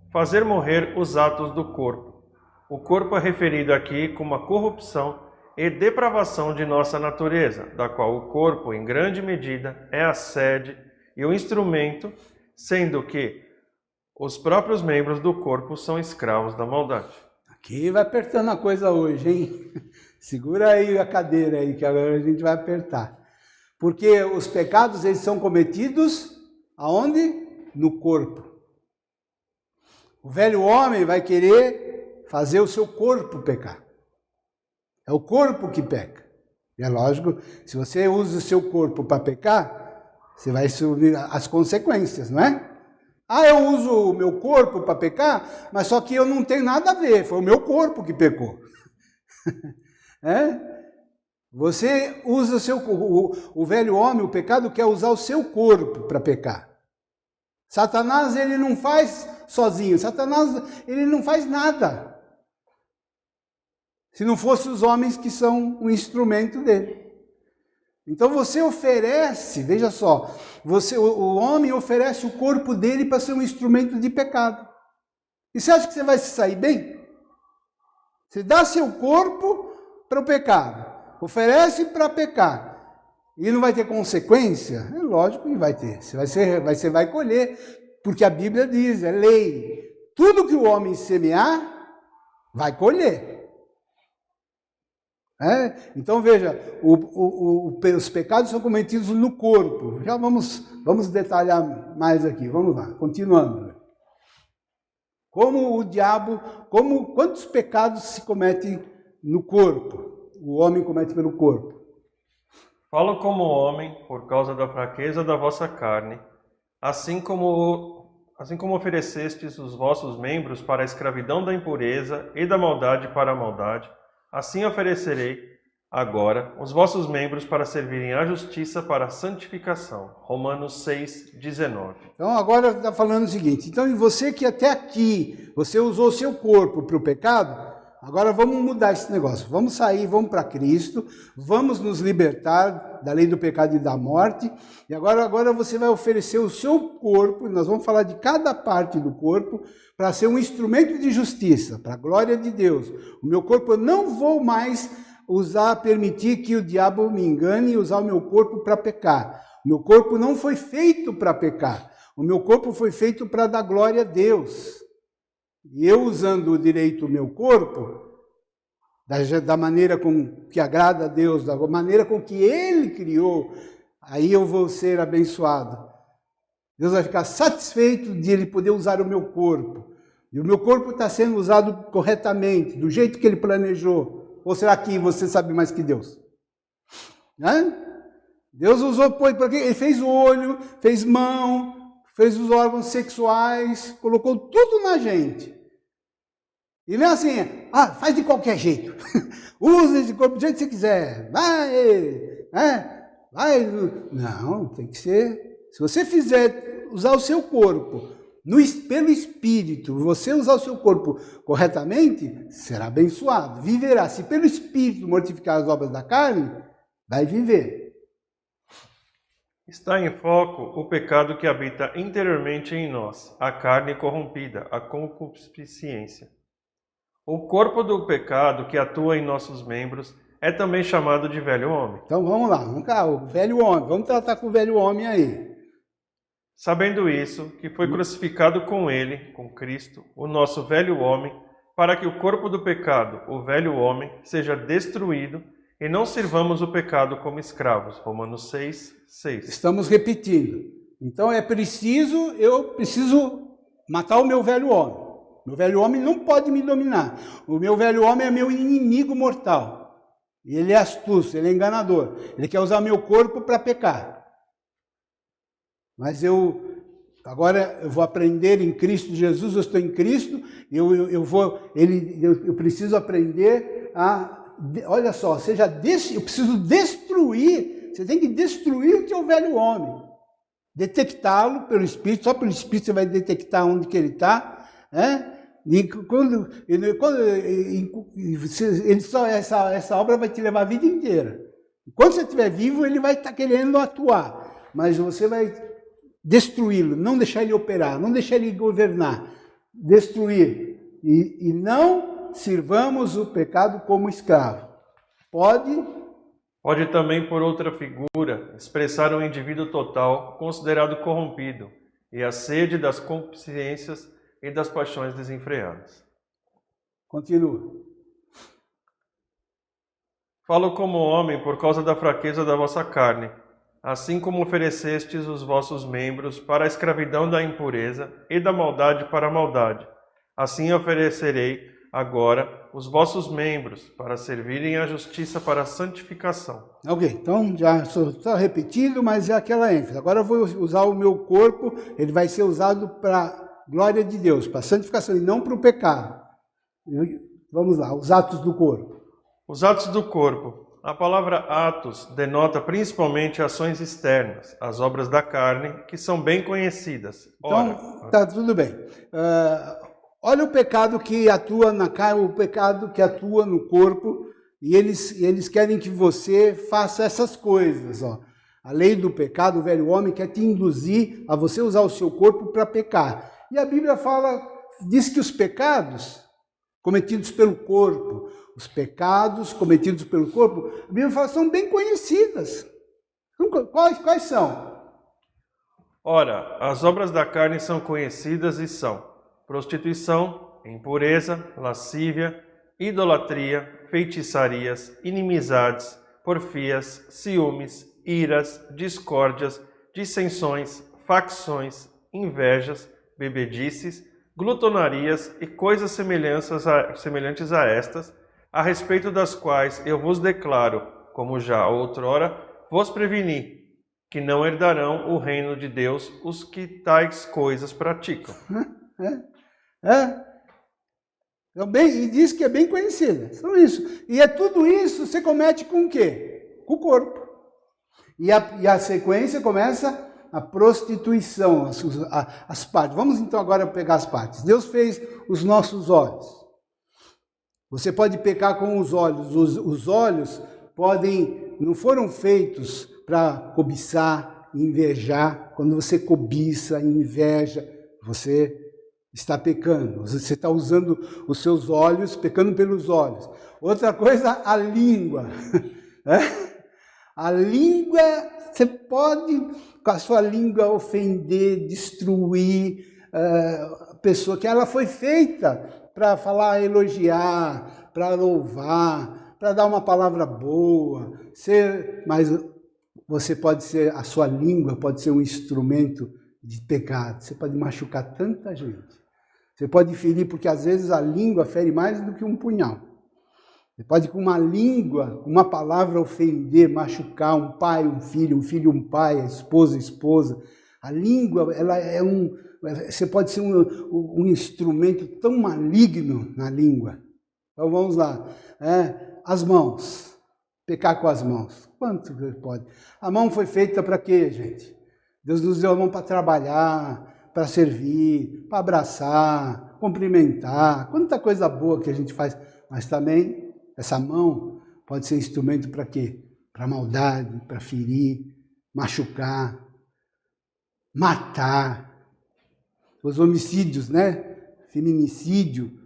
Speaker 2: Fazer morrer os atos do corpo. O corpo é referido aqui como a corrupção e depravação de nossa natureza, da qual o corpo, em grande medida, é a sede e o instrumento, sendo que os próprios membros do corpo são escravos da maldade.
Speaker 1: Aqui vai apertando a coisa hoje, hein? Segura aí a cadeira aí, que agora a gente vai apertar. Porque os pecados, eles são cometidos aonde? No corpo. O velho homem vai querer fazer o seu corpo pecar. É o corpo que peca. E é lógico, se você usa o seu corpo para pecar, você vai sofrer as consequências, não é? Ah, eu uso o meu corpo para pecar, mas só que eu não tenho nada a ver, foi o meu corpo que pecou. É? Você usa o velho homem, o pecado quer usar o seu corpo para pecar. Satanás, ele não faz sozinho, Satanás, ele não faz nada. Se não fossem os homens que são o instrumento dele. Então você oferece, veja só, o homem oferece o corpo dele para ser um instrumento de pecado. E você acha que você vai se sair bem? Você dá seu corpo para o pecado, oferece para pecar, e não vai ter consequência? É lógico que vai ter, você vai colher, porque a Bíblia diz, é lei, tudo que o homem semear, vai colher. É? Então veja, os pecados são cometidos no corpo. Já vamos detalhar mais aqui, vamos lá, continuando. Como o diabo, quantos pecados se cometem no corpo? O homem comete pelo corpo.
Speaker 2: Falo como homem, por causa da fraqueza da vossa carne, assim como oferecestes os vossos membros para a escravidão da impureza e da maldade para a maldade, assim oferecerei agora os vossos membros para servirem à justiça para a santificação. Romanos 6:19.
Speaker 1: Então agora está falando o seguinte, então você que até aqui, você usou o seu corpo para o pecado, agora vamos mudar esse negócio, vamos sair, vamos para Cristo, vamos nos libertar da lei do pecado e da morte, e agora você vai oferecer o seu corpo, nós vamos falar de cada parte do corpo, para ser um instrumento de justiça, para a glória de Deus. O meu corpo eu não vou mais permitir que o diabo me engane e usar o meu corpo para pecar. O meu corpo não foi feito para pecar, o meu corpo foi feito para dar glória a Deus. E eu usando direito o meu corpo, da maneira com que agrada a Deus, da maneira com que Ele criou, aí eu vou ser abençoado. Deus vai ficar satisfeito de Ele poder usar o meu corpo. E o meu corpo está sendo usado corretamente, do jeito que Ele planejou. Ou será que você sabe mais que Deus? Né? Deus usou, porque Ele fez olho, fez mão, fez os órgãos sexuais, colocou tudo na gente. E não é assim, faz de qualquer jeito. Usa esse corpo do jeito que você quiser. Vai. Não, tem que ser. Se você usar o seu corpo pelo Espírito, você usar o seu corpo corretamente, será abençoado, viverá. Se pelo Espírito mortificar as obras da carne, vai viver.
Speaker 2: Está em foco o pecado que habita interiormente em nós, a carne corrompida, a concupiscência. O corpo do pecado que atua em nossos membros é também chamado de velho homem.
Speaker 1: Então vamos lá, o velho homem, vamos tratar com o velho homem aí.
Speaker 2: Sabendo isso, que foi crucificado com ele, com Cristo, o nosso velho homem, para que o corpo do pecado, o velho homem, seja destruído e não sirvamos o pecado como escravos. Romanos 6:6.
Speaker 1: Estamos repetindo. Então eu preciso matar o meu velho homem. Meu velho homem não pode me dominar. O meu velho homem é meu inimigo mortal. E ele é astuto, ele é enganador. Ele quer usar meu corpo para pecar. Mas agora eu vou aprender em Cristo Jesus, eu estou em Cristo, eu preciso aprender olha só, eu preciso destruir, você tem que destruir o teu velho homem. Detectá-lo pelo Espírito, só pelo Espírito você vai detectar onde que ele está, essa obra vai te levar a vida inteira. Enquanto você estiver vivo, ele vai estar querendo atuar, mas você vai destruí-lo, não deixar ele operar, não deixar ele governar, destruir e não não sirvamos o pecado como escravo.
Speaker 2: Pode também, por outra figura, expressar um indivíduo total considerado corrompido e a sede das concupiscências e das paixões desenfreadas.
Speaker 1: Continua.
Speaker 2: Falo como homem por causa da fraqueza da vossa carne, assim como oferecestes os vossos membros para a escravidão da impureza e da maldade para a maldade. Assim oferecerei agora os vossos membros para servirem à justiça para a santificação.
Speaker 1: Ok, então já está repetido, mas é aquela ênfase. Agora eu vou usar o meu corpo, ele vai ser usado para a glória de Deus, para a santificação e não para o pecado. Vamos lá, os atos do corpo.
Speaker 2: Os atos do corpo. A palavra atos denota principalmente ações externas, as obras da carne, que são bem conhecidas.
Speaker 1: Então, tá tudo bem. Olha o pecado que atua na carne, o pecado que atua no corpo, e eles querem que você faça essas coisas. Ó. A lei do pecado, o velho homem, quer te induzir a você usar o seu corpo para pecar. E a Bíblia diz que os pecados cometidos pelo corpo, os pecados cometidos pelo corpo, a Bíblia fala, são bem conhecidas. Quais são?
Speaker 2: Ora, as obras da carne são conhecidas e são prostituição, impureza, lascívia, idolatria, feitiçarias, inimizades, porfias, ciúmes, iras, discórdias, dissensões, facções, invejas, bebedices, glutonarias e coisas semelhantes a estas, a respeito das quais eu vos declaro, como já outrora vos preveni, que não herdarão o reino de Deus os que tais coisas praticam.
Speaker 1: E diz que é bem conhecida. São isso. E tudo isso você comete com o quê? Com o corpo. E a sequência começa a prostituição, as partes. Vamos então agora pegar as partes. Deus fez os nossos olhos. Você pode pecar com os olhos. Os olhos não foram feitos para cobiçar e invejar. Quando você cobiça e inveja, você está pecando. Você está usando os seus olhos, pecando pelos olhos. Outra coisa, a língua. A língua, você pode, com a sua língua, ofender, destruir a pessoa, que ela foi feita para falar, elogiar, para louvar, para dar uma palavra boa. Mas você pode ser, a sua língua pode ser um instrumento de pecado. Você pode machucar tanta gente. Você pode ferir, porque às vezes a língua fere mais do que um punhal. Você pode, com uma língua, uma palavra, ofender, machucar um pai, um filho, um pai, a esposa. A língua, você pode ser um instrumento tão maligno na língua. Então vamos lá. As mãos. Pecar com as mãos. Quanto pode? A mão foi feita para quê, gente? Deus nos deu a mão para trabalhar, para servir, para abraçar, cumprimentar. Quanta coisa boa que a gente faz. Mas também essa mão pode ser instrumento para quê? Para maldade, para ferir, machucar, matar. Os homicídios, né? Feminicídio,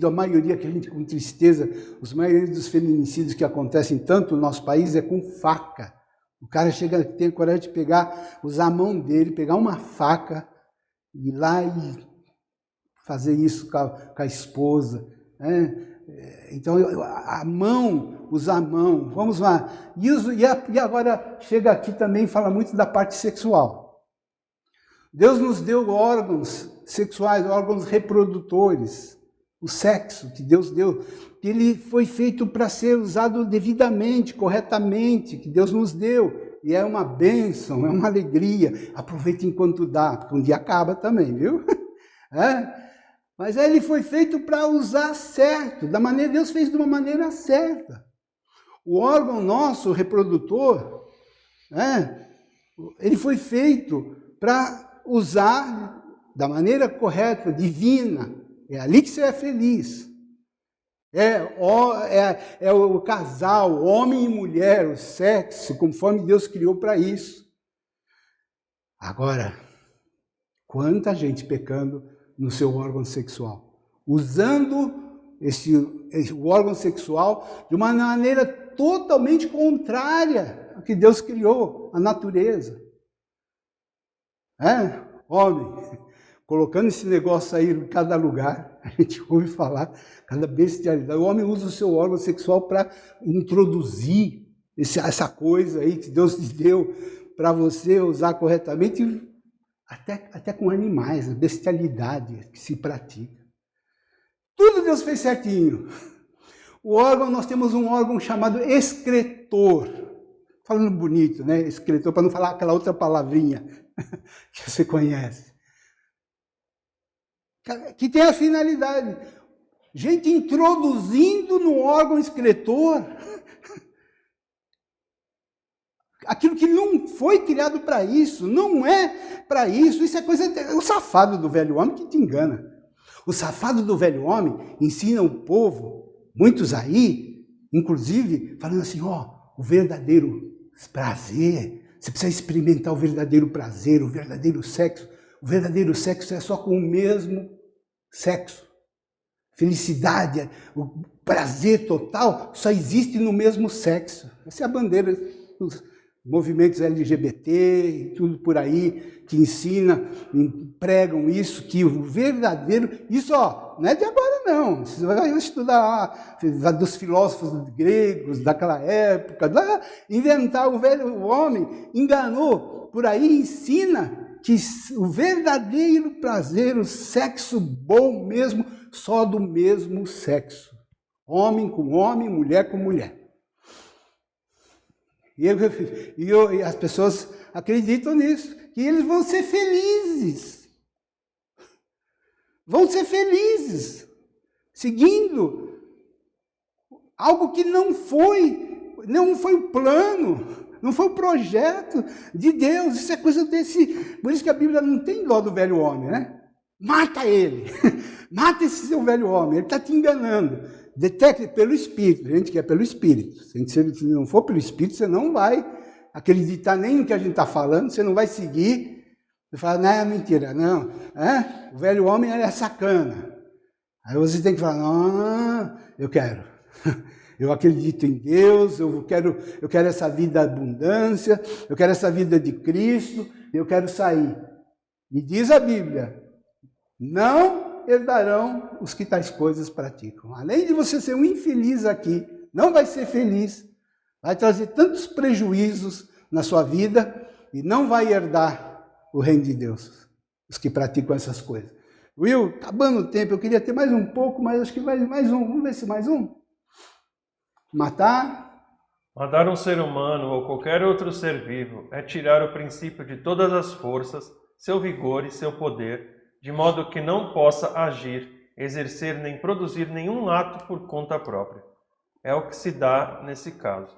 Speaker 1: a maioria que a gente, com tristeza, a maioria dos feminicídios que acontecem tanto no nosso país é com faca. O cara tem coragem de usar a mão dele, pegar uma faca, ir lá e fazer isso com a esposa, né? Então, usar a mão, vamos lá. E agora chega aqui também, fala muito da parte sexual. Deus nos deu órgãos sexuais, órgãos reprodutores, o sexo que Deus deu, que ele foi feito para ser usado devidamente, corretamente, que Deus nos deu. E é uma bênção, é uma alegria. Aproveite enquanto dá, porque um dia acaba também, viu? Mas ele foi feito para usar certo, Deus fez de uma maneira certa. O órgão nosso, reprodutor, ele foi feito para usar da maneira correta, divina. É ali que você é feliz. É o casal, homem e mulher, o sexo, conforme Deus criou para isso. Agora, quanta gente pecando no seu órgão sexual, usando o órgão sexual de uma maneira totalmente contrária ao que Deus criou, a natureza. Homem, colocando esse negócio aí em cada lugar, a gente ouve falar, cada bestialidade. O homem usa o seu órgão sexual para introduzir essa coisa aí que Deus te deu para você usar corretamente, até com animais, a bestialidade que se pratica. Tudo Deus fez certinho. O órgão, nós temos um órgão chamado excretor. Falando bonito, né? Excretor, para não falar aquela outra palavrinha que você conhece. Que tem a finalidade. Gente introduzindo no órgão excretor aquilo que não foi criado para isso, não é para isso. Isso é coisa... O safado do velho homem que te engana. O safado do velho homem ensina o povo, muitos aí, inclusive, falando assim, o verdadeiro prazer, você precisa experimentar o verdadeiro prazer, o verdadeiro sexo. O verdadeiro sexo é só com o mesmo sexo. Felicidade, o prazer total só existe no mesmo sexo. Essa é a bandeira dos movimentos LGBT e tudo por aí que pregam isso, que o verdadeiro... Isso, não é de agora, não. Você vai estudar dos filósofos gregos daquela época, inventar o homem, enganou, por aí ensina que o verdadeiro prazer, o sexo bom mesmo, só do mesmo sexo. Homem com homem, mulher com mulher. E as pessoas acreditam nisso, que eles vão ser felizes. Vão ser felizes, seguindo algo que não foi o plano, não foi o projeto de Deus. Isso é coisa desse... Por isso que a Bíblia não tem dó do velho homem, né? Mata ele, mata esse seu velho homem, ele está te enganando. Detecte pelo Espírito, a gente quer pelo Espírito. Se não for pelo Espírito, você não vai acreditar nem no que a gente está falando, você não vai seguir. Você fala, não, é mentira, não. O velho homem é sacana. Aí você tem que falar, não, eu quero. Eu acredito em Deus, eu quero essa vida abundância, eu quero essa vida de Cristo, eu quero sair. E diz a Bíblia, não herdarão os que tais coisas praticam. Além de você ser um infeliz aqui, não vai ser feliz, vai trazer tantos prejuízos na sua vida e não vai herdar o reino de Deus, os que praticam essas coisas. Will, acabando o tempo, eu queria ter mais um pouco, mas acho que vai mais um. Vamos ver se mais um. Matar
Speaker 2: um ser humano ou qualquer outro ser vivo é tirar o princípio de todas as forças, seu vigor e seu poder, de modo que não possa agir, exercer nem produzir nenhum ato por conta própria. É o que se dá nesse caso.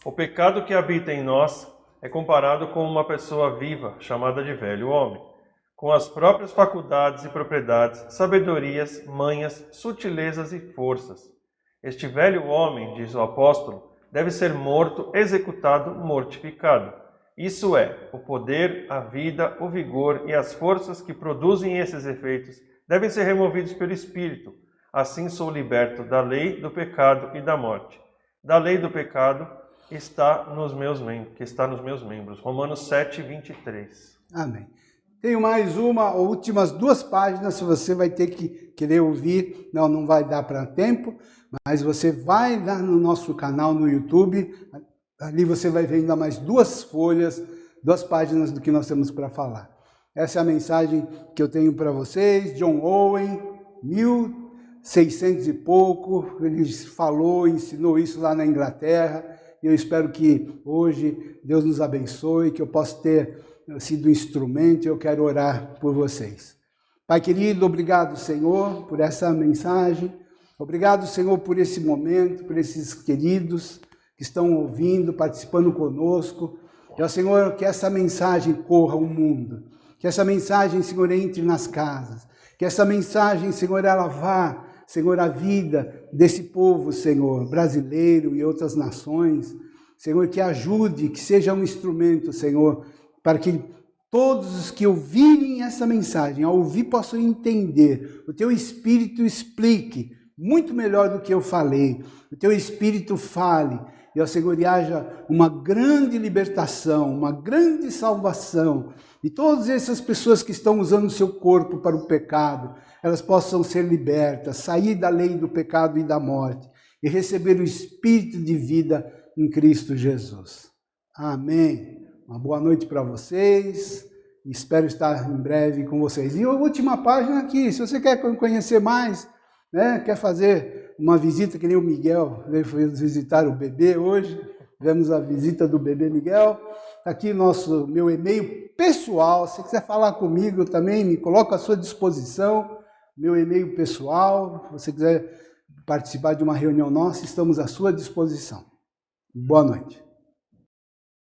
Speaker 2: O pecado que habita em nós é comparado com uma pessoa viva, chamada de velho homem, com as próprias faculdades e propriedades, sabedorias, manhas, sutilezas e forças. Este velho homem, diz o apóstolo, deve ser morto, executado, mortificado. Isso é, o poder, a vida, o vigor e as forças que produzem esses efeitos devem ser removidos pelo Espírito. Assim sou liberto da lei, do pecado e da morte. Da lei do pecado que está nos meus membros. Romanos 7, 23.
Speaker 1: Amém. Tenho mais últimas 2 páginas, se você vai ter que querer ouvir, não vai dar para tempo, mas você vai lá no nosso canal no YouTube, ali você vai ver ainda mais 2 folhas, 2 páginas do que nós temos para falar. Essa é a mensagem que eu tenho para vocês. John Owen, 1600 e pouco, ele falou, ensinou isso lá na Inglaterra. Eu espero que hoje Deus nos abençoe, que eu possa ter sido instrumento, e eu quero orar por vocês. Pai querido, obrigado, Senhor, por essa mensagem. Obrigado, Senhor, por esse momento, por esses queridos que estão ouvindo, participando conosco. E, ó Senhor, que essa mensagem corra ao mundo. Que essa mensagem, Senhor, entre nas casas. Que essa mensagem, Senhor, ela vá, Senhor, a vida desse povo, Senhor, brasileiro e outras nações. Senhor, que ajude, que seja um instrumento, Senhor, para que todos os que ouvirem essa mensagem, ao ouvir, possam entender. O Teu Espírito explique muito melhor do que eu falei. O teu Espírito fale, e ao Senhor haja uma grande libertação, uma grande salvação. E todas essas pessoas que estão usando o seu corpo para o pecado, elas possam ser libertas, sair da lei do pecado e da morte, e receber o Espírito de vida em Cristo Jesus. Amém. Uma boa noite para vocês. Espero estar em breve com vocês. E a última página aqui, se você quer conhecer mais, né, quer fazer uma visita, que nem o Miguel veio visitar o bebê hoje, tivemos a visita do bebê Miguel. Está aqui meu e-mail pessoal, se você quiser falar comigo também, me coloco à sua disposição, meu e-mail pessoal, se você quiser participar de uma reunião nossa, estamos à sua disposição. Boa noite.